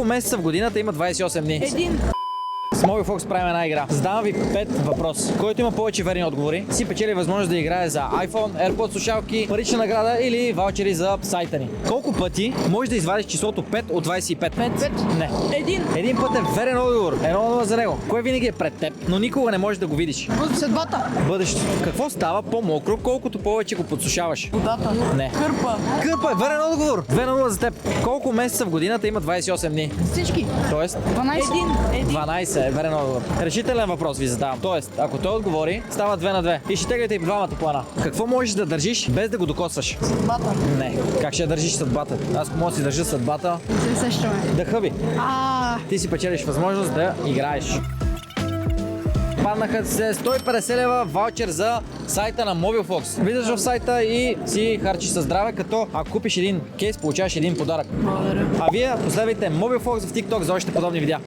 Колко месеца в годината има 28 дни? Един. С Mobile Fox правим една игра. Задавам ви 5 въпроса. Който има повече верни отговори, си печели възможност да играе за iPhone, AirPods слушалки, парична награда или ваучери за сайта ни. Колко пъти можеш да извадиш числото 5 от 25? 5. Не. Един. Един път е верен отговор. Едно за него. Кое винаги е пред теб, но никога не можеш да го видиш? Съдбата. Бъдещето. Какво става по-мокро, колкото повече го подсушаваш? Водата. Не. Кърпа. Кърпа е верен отговор. 2-0 за теб. Колко месеца в годината има 28 дни? Всички. Тоест 12. Един. 12 е верен отговор. Решителен въпрос ви задавам. Тоест, ако той отговори, става 2 на 2. И ще теглите и двамата плана. Какво можеш да държиш без да го докосваш? Съдбата. Не. Как ще я държиш съдбата? Аз ако мога да си държа съдбата, Се сещаме. да хъби. Ти си печелиш възможност да играеш. Паднаха се 150 лева ваучер за сайта на Mobile Fox. Влизаш в сайта и си харчиш със здраве, като ако купиш един кейс, получаваш един подарък. Благодаря. А вие последвайте Mobile Fox в TikTok за още подобни видеа.